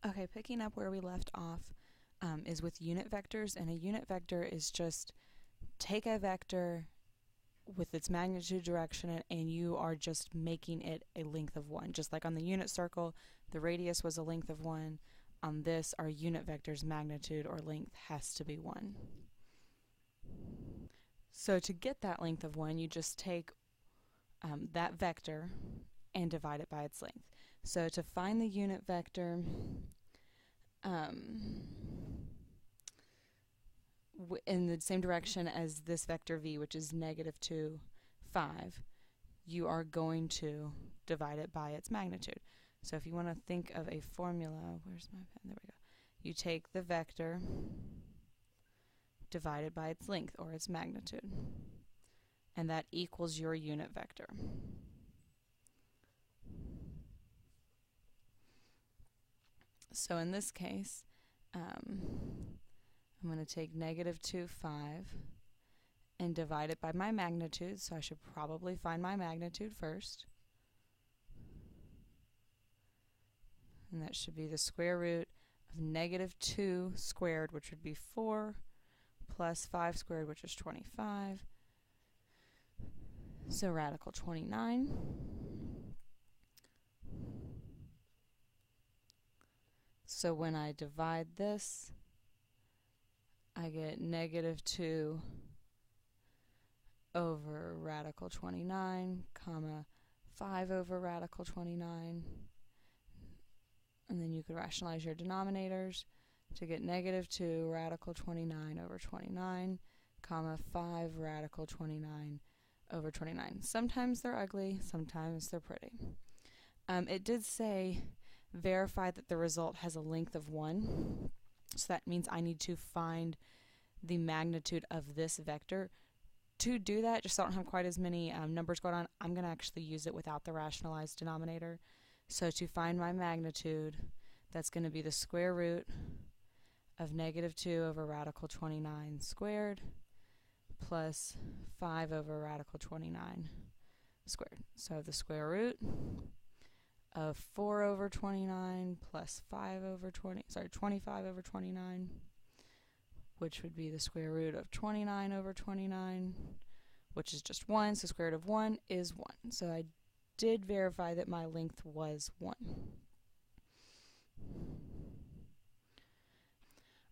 Okay, picking up where we left off is with unit vectors, and a unit vector is just take a vector with its magnitude, direction, and you are just making it a length of 1. Just like on the unit circle, the radius was a length of 1. On this, our unit vector's magnitude or length has to be 1. So to get that length of 1, you just take that vector and divide it by its length. So to find the unit vector, in the same direction as this vector v, which is -2, 5, you are going to divide it by its magnitude. So if you want to think of a formula, where's my pen? There we go. You take the vector divided by its length or its magnitude, and that equals your unit vector. So in this case, I'm going to take -2, 5 and divide it by my magnitude, so I should probably find my magnitude first. And that should be the square root of -2 squared, which would be 4, plus 5 squared, which is 25. So radical 29. So when I divide this, I get -2 over radical 29, comma 5 over radical 29. And then you could rationalize your denominators to get -2 radical 29 over 29, comma 5 radical 29 over 29. Sometimes they're ugly, sometimes they're pretty. It did say verify that the result has a length of 1. So that means I need to find the magnitude of this vector. To do that, just so I don't have quite as many numbers going on, I'm going to actually use it without the rationalized denominator. So to find my magnitude, that's going to be the square root of -2 over radical 29 squared plus 5 over radical 29 squared. So the square root of 4 over 29 plus 25 over 29, which would be the square root of 29 over 29, which is just 1, so square root of 1 is 1. So I did verify that my length was 1.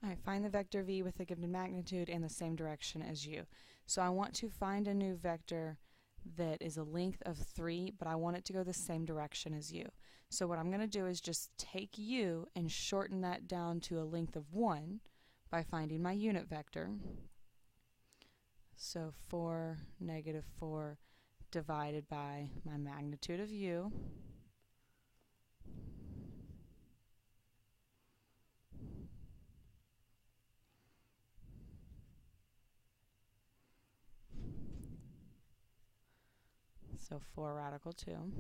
Alright, find the vector v with the given magnitude and the same direction as u. So I want to find a new vector that is a length of 3, but I want it to go the same direction as u. So what I'm going to do is just take u and shorten that down to a length of 1 by finding my unit vector. So 4, -4 divided by my magnitude of u. So 4 radical 2.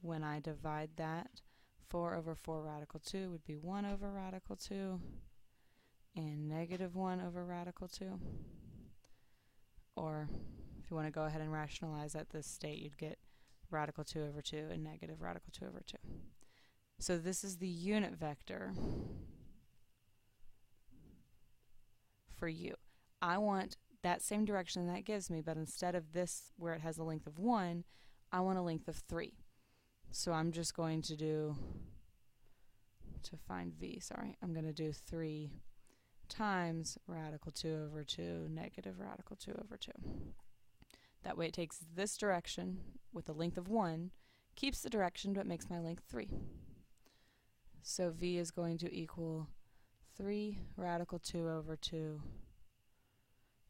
When I divide that, 4 over 4 radical 2 would be 1 over radical 2 and -1 over radical 2. Or if you want to go ahead and rationalize at this state, you'd get radical 2 over 2 and negative radical 2 over 2. So this is the unit vector for u. I want that same direction that gives me, but instead of this where it has a length of 1, I want a length of 3. So I'm just going to do, to find v, I'm going to do 3 times radical 2 over 2 negative radical 2 over 2. That way it takes this direction with a length of 1, keeps the direction, but makes my length 3. So v is going to equal 3 radical 2 over 2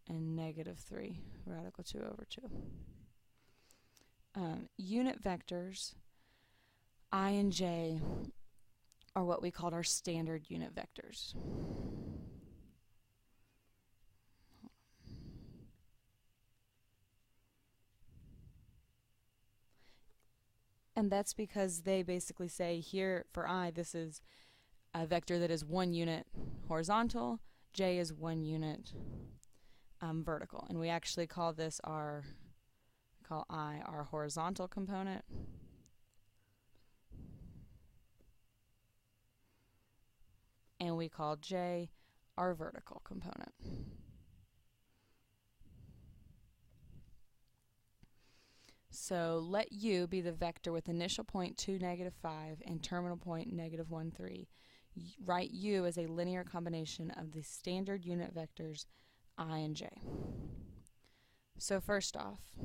and -3 radical 2 over 2. Unit vectors, I and j, are what we called our standard unit vectors. And that's because they basically say here for I, this is a vector that is 1 unit horizontal, j is 1 unit vertical. And we actually call this I our horizontal component. and we call j our vertical component. So let u be the vector with initial point 2, -5 and terminal point -1, 3. Write u as a linear combination of the standard unit vectors I and j. So first off,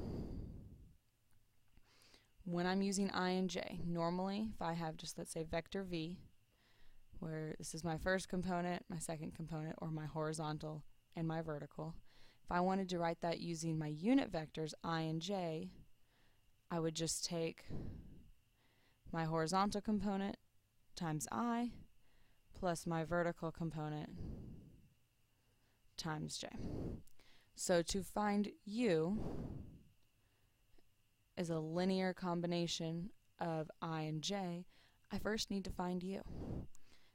when I'm using I and j, normally if I have just, let's say, vector v, where this is my first component, my second component, or my horizontal and my vertical, if I wanted to write that using my unit vectors I and j, I would just take my horizontal component times I plus my vertical component times j. So to find u as a linear combination of I and j, I first need to find u.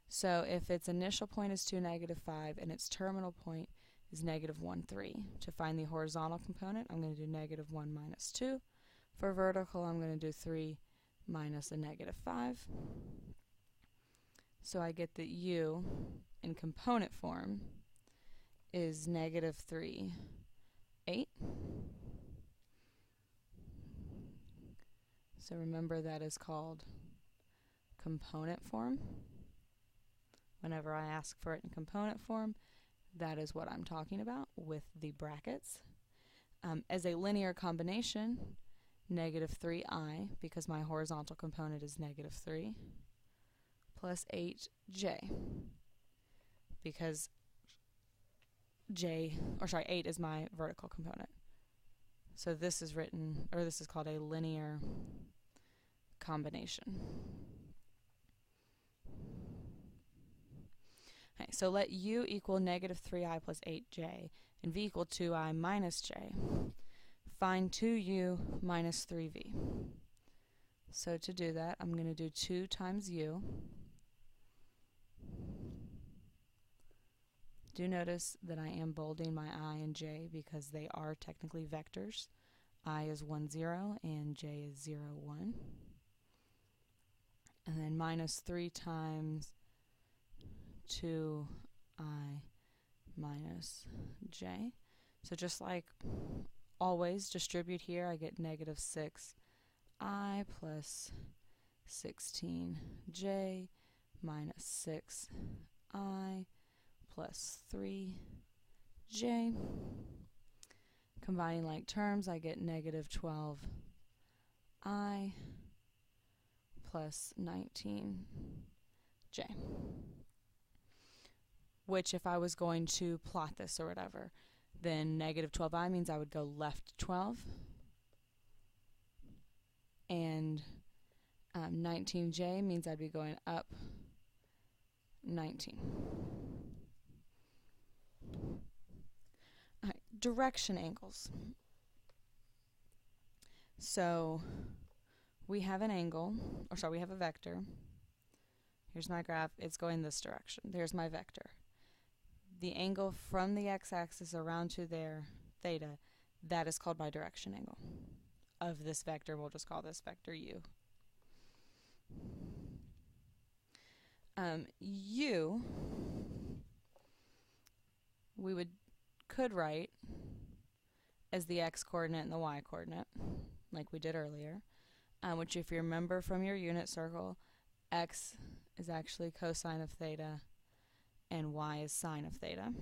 So if its initial point is 2, -5 and its terminal point is -1, 3, to find the horizontal component, I'm going to do -1 minus 2. For vertical, I'm going to do 3 minus a -5. So I get that u in component form is -3, 8. So remember, that is called component form. Whenever I ask for it in component form, that is what I'm talking about with the brackets. As a linear combination, -3i, because my horizontal component is -3, plus 8j, because 8 is my vertical component. So this is written, or this is called a linear combination. Okay, so let u equal -3i plus 8j and v equal 2i minus j. Find 2u minus 3v. So to do that, I'm going to do 2 times u. Do notice that I am bolding my I and j because they are technically vectors. I is 1, 0 and j is 0, 1. And then minus 3 times 2i minus j. So just like always, distribute here. I get -6i plus 16j minus 6i plus 3j. Combining like terms, I get -12i plus 19j. Which, if I was going to plot this or whatever, then -12i means I would go left 12, and 19j means I'd be going up 19. Alright, direction angles. So we have an angle, or sorry, we have a vector. Here's my graph, it's going this direction. There's my vector. The angle from the x-axis around to there, theta, that is called my direction angle of this vector. We'll just call this vector u. U, we could write as the x-coordinate and the y-coordinate, like we did earlier, which, if you remember from your unit circle, x is actually cosine of theta and y is sine of theta.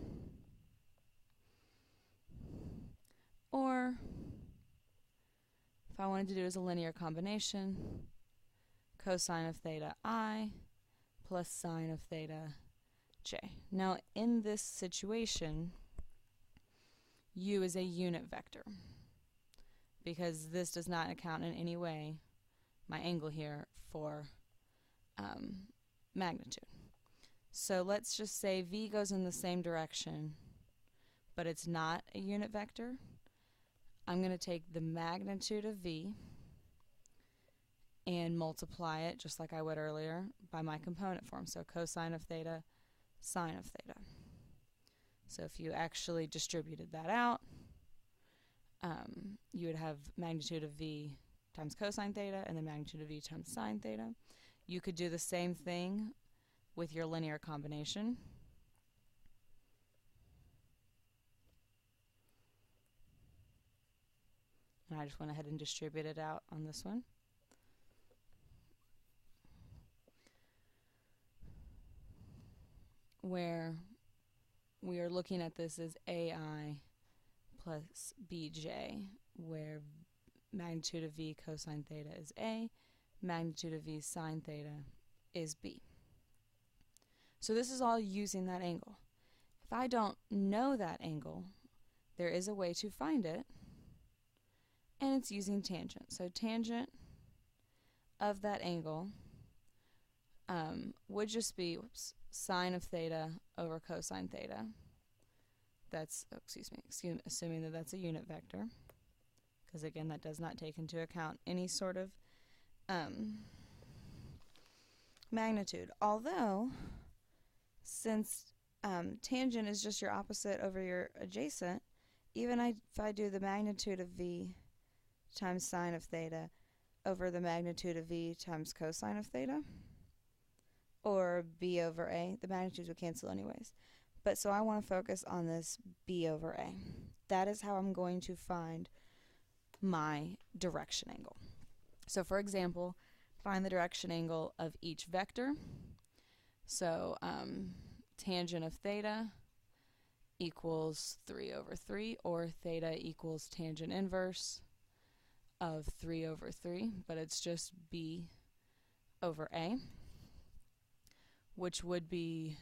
Or, if I wanted to do it as a linear combination, cosine of theta I plus sine of theta j. Now, in this situation, u is a unit vector, because this does not account in any way, my angle here, for magnitude. So let's just say v goes in the same direction, but it's not a unit vector. I'm going to take the magnitude of v and multiply it, just like I would earlier, by my component form. So cosine of theta, sine of theta. So if you actually distributed that out, you would have magnitude of v times cosine theta and the magnitude of v times sine theta. You could do the same thing with your linear combination. And I just went ahead and distributed out on this one. Where we are looking at this as AI plus BJ, where magnitude of V cosine theta is A, magnitude of V sine theta is B. So this is all using that angle. If I don't know that angle, there is a way to find it, and it's using tangent. So tangent of that angle would just be sine of theta over cosine theta. That's, assuming that that's a unit vector, because again, that does not take into account any sort of magnitude. Although, since tangent is just your opposite over your adjacent, even if I do the magnitude of V times sine of theta over the magnitude of V times cosine of theta, or B over A, the magnitudes would cancel anyways. But so I want to focus on this B over A. That is how I'm going to find my direction angle. So for example, find the direction angle of each vector. So tangent of theta equals 3 over 3, or theta equals tangent inverse of 3 over 3, but it's just B over A, which would be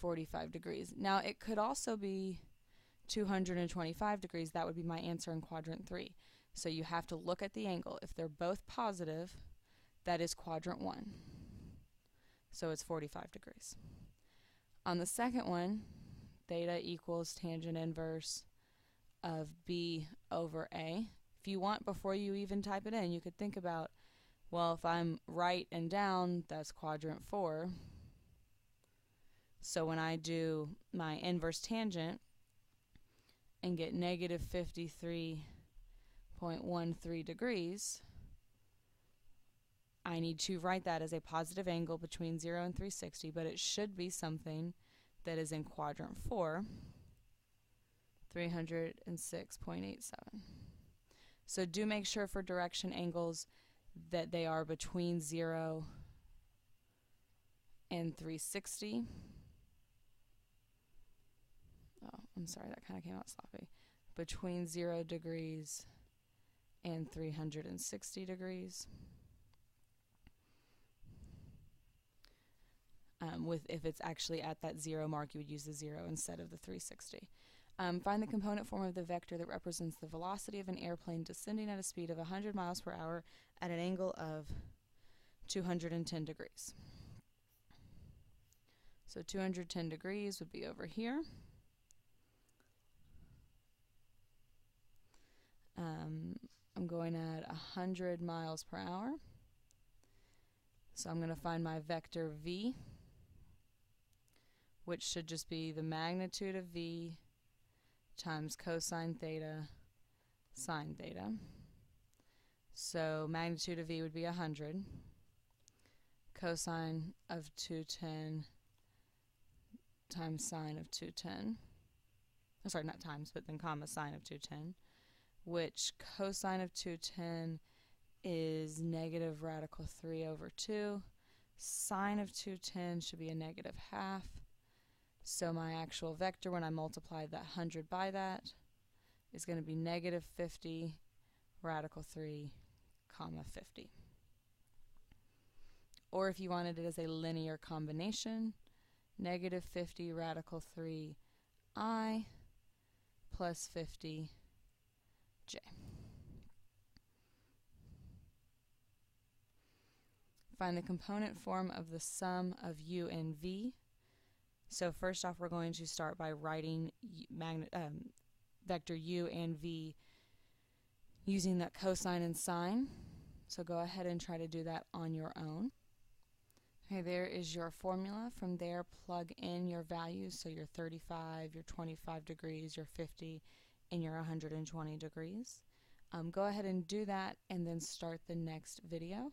45 degrees. Now it could also be 225 degrees. That would be my answer in quadrant 3. So you have to look at the angle. If they're both positive, that is quadrant 1. So it's 45 degrees. On the second one, theta equals tangent inverse of B over A. If you want, before you even type it in, you could think about, well, if I'm right and down, that's quadrant 4. So when I do my inverse tangent and get negative 53.13 degrees, I need to write that as a positive angle between 0 and 360, but it should be something that is in quadrant 4, 306.87. So do make sure for direction angles that they are between 0 and 360. Oh, I'm sorry, that kind of came out sloppy. Between 0 degrees and 360 degrees. If it's actually at that 0 mark, you would use the 0 instead of the 360. Find the component form of the vector that represents the velocity of an airplane descending at a speed of 100 miles per hour at an angle of 210 degrees. So 210 degrees would be over here. I'm going at 100 miles per hour. So I'm going to find my vector V, which should just be the magnitude of V times cosine theta sine theta. So magnitude of V would be 100. Cosine of 210 times sine of 210. Oh, sorry, not times, but then comma sine of 210, which cosine of 210 is negative radical 3 over 2. Sine of 210 should be a negative half. So my actual vector, when I multiply that 100 by that, is going to be negative 50 radical 3 comma 50. Or if you wanted it as a linear combination, negative 50 radical 3 I plus 50 J. Find the component form of the sum of U and V. So first off, we're going to start by writing vector U and V using that cosine and sine. So go ahead and try to do that on your own. Okay, there is your formula. From there, plug in your values, so your 35, your 25 degrees, your 50, and your 120 degrees. Go ahead and do that, and then start the next video.